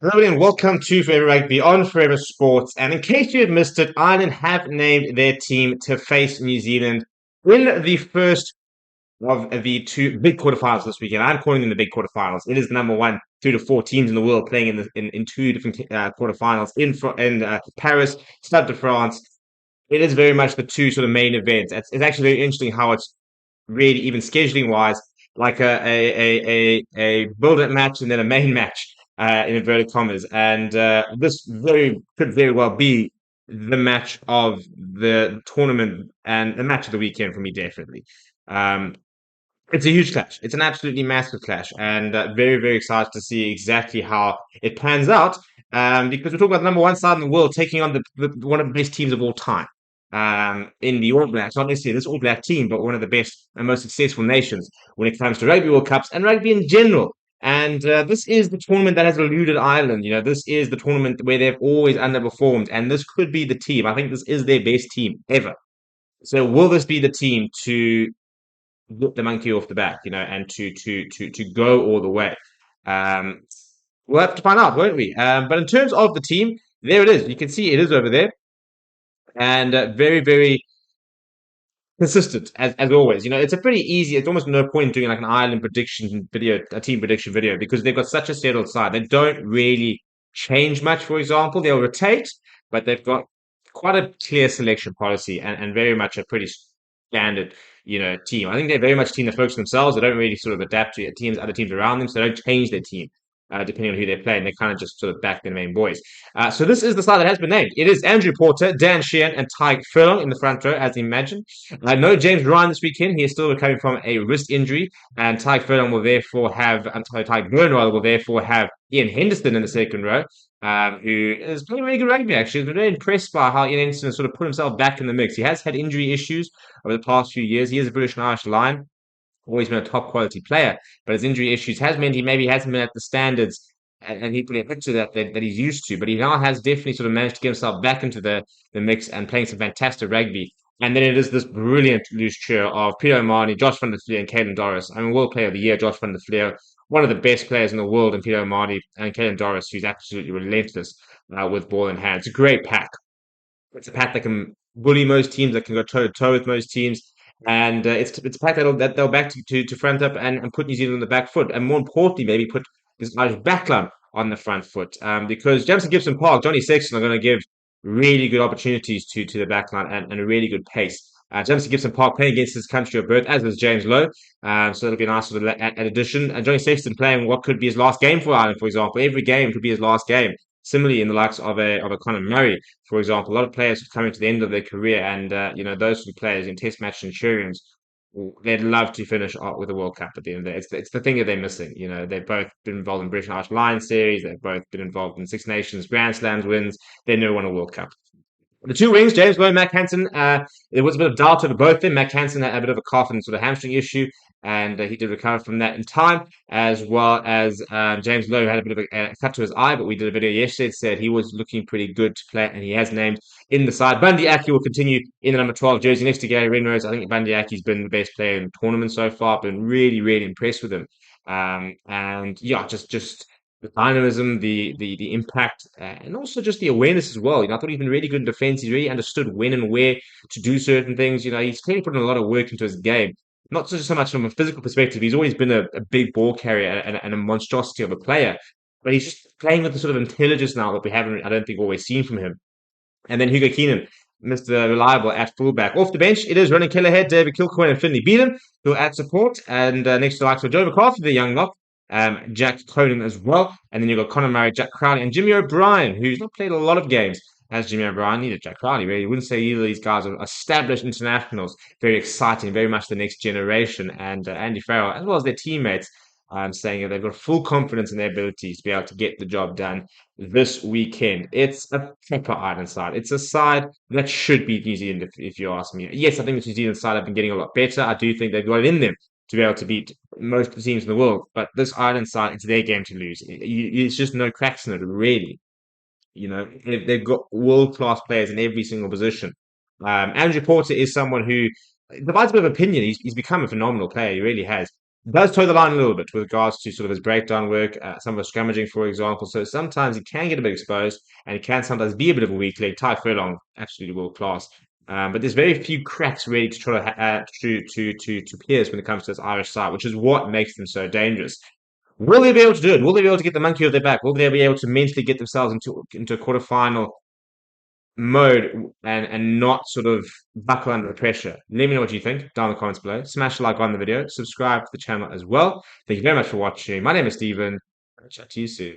Hello and welcome to Forever Rugby on Forever Sports. And in case you had missed it, Ireland have named their team to face New Zealand in the first of the two big quarterfinals this weekend. I'm calling them the big quarterfinals. It is the number one, 2 to 4 teams in the world playing in two different quarterfinals in Paris, Stade de France. It is very much the two sort of main events. It's actually very interesting how it's really even scheduling wise, like a build-up match and then a main match in inverted commas, and this very could very well be the match of the tournament and the match of the weekend for me, definitely. Um, it's a huge clash. It's an absolutely massive clash, and very, very excited to see exactly how it pans out. Because we're talking about the number one side in the world taking on one of the best teams of all time. In the All Blacks, not necessarily this All Black team, but one of the best and most successful nations when it comes to Rugby World Cups and rugby in general. And this is the tournament that has eluded Ireland. This is the tournament where they've always underperformed, and this could be the team. I think this is their best team ever. So, will this be the team to get the monkey off the back, and to go all the way. Um, we'll have to find out, won't we? But in terms of the team, there it is. You can see it is over there, and very very consistent as always. It's a pretty easy. It's almost no point doing like an Ireland prediction video, a team prediction video, because they've got such a settled side. They don't really change much. For example, they'll rotate, but they've got quite a clear selection policy and very much a pretty standard, team. I think they're very much a team that focus on themselves. They don't really sort of adapt to other teams around them, so they don't change their team. Depending on who they're playing, they kind of just sort of back their main boys. So this is the side that has been named. It is Andrew Porter, Dan Sheehan, and Tadhg Furlong in the front row, as imagined. No James Ryan this weekend. He is still recovering from a wrist injury, and Tadhg Furlong will therefore have, Tadhg Beirne rather, will therefore have Iain Henderson in the second row, who is playing really good rugby, actually. I've been very impressed by how Iain Henderson has sort of put himself back in the mix. He has had injury issues over the past few years. He is a British and Irish Lion, always been a top quality player, but his injury issues has meant he maybe hasn't been at the standards and equally a picture that he's used to. But he now has definitely sort of managed to get himself back into the mix and playing some fantastic rugby. And then it is this brilliant loose trio of Peter O'Mahony, Josh van der Flier, and Caelan Doris. I mean, World Player of the Year, Josh van der Flier, one of the best players in the world, and Peter O'Mahony and Caelan Doris, who's absolutely relentless with ball in hand. It's a great pack. It's a pack that can bully most teams, that can go toe to toe with most teams, and it's a pack that they'll back to front up and put New Zealand on the back foot, and more importantly, maybe put this Irish backline on the front foot, because Jamison, Gibson-Park, Johnny Sexton are going to give really good opportunities to the backline and a really good pace. Jamison Gibson-Park playing against his country of birth, as is James Lowe, so it'll be a nice sort of addition. And Johnny Sexton playing what could be his last game for Ireland, for example. Every game could be his last game. Similarly, in the likes of a Conor Murray, for example, a lot of players are coming to the end of their career, and those sort of players in Test match centurions, they'd love to finish with a World Cup at the end of the day. It's the thing that they're missing. They've both been involved in British and Irish Lions series. They've both been involved in Six Nations Grand Slams wins. They never won a World Cup. The two wings, James Lowe and Mack Hansen, there was a bit of doubt over both of them. Mack Hansen had a bit of a calf and sort of hamstring issue, and he did recover from that in time, as well as James Lowe had a bit of a cut to his eye, but we did a video yesterday that said he was looking pretty good to play, and he has named in the side. Bundee will continue in the number 12 jersey next to Garry Ringrose. I think Bundee has been the best player in the tournament so far. Been really, really impressed with him. And yeah, just the dynamism, the impact, and also just the awareness as well. I thought he's been really good in defence. He's really understood when and where to do certain things. He's clearly putting a lot of work into his game. Not just so much from a physical perspective. He's always been a big ball carrier and a monstrosity of a player. But he's just playing with the sort of intelligence now that we haven't, I don't think, always seen from him. And then Hugo Keenan, Mr. Reliable at fullback. Off the bench, it is Ronan Kelleher, David Kilcoyne, and Finlay Bealham, who are at support. And next to the likes of Joe McCarthy, the young lock, Jack Cronin as well. And then you've got Conor Murray, Jack Crowley, and Jimmy O'Brien, who's not played a lot of games as Jimmy O'Brien, neither Jack Crowley, really. You wouldn't say either of these guys are established internationals. Very exciting, very much the next generation. And Andy Farrell, as well as their teammates, saying that they've got full confidence in their abilities to be able to get the job done this weekend. It's a proper Ireland side. It's a side that should beat New Zealand, if you ask me. Yes, I think the New Zealand side have been getting a lot better. I do think they've got it in them to be able to beat most of the teams in the world. But this Ireland side, it's their game to lose. It's just no cracks in it, really. They've got world-class players in every single position. Andrew Porter is someone who divides a bit of opinion. He's become a phenomenal player. He really has. does toe the line a little bit with regards to sort of his breakdown work, some of his scrummaging, for example. So sometimes he can get a bit exposed, and he can sometimes be a bit of a weak leg. Furlong, absolutely world class. But there's very few cracks ready to try to pierce when it comes to this Irish side, which is what makes them so dangerous. Will they be able to do it? Will they be able to get the monkey off their back? Will they be able to mentally get themselves into a quarterfinal mode and not sort of buckle under the pressure? Let me know what you think down in the comments below. Smash a like on the video, subscribe to the channel as well. Thank you very much for watching. My name is Stephen. I'll chat to you soon.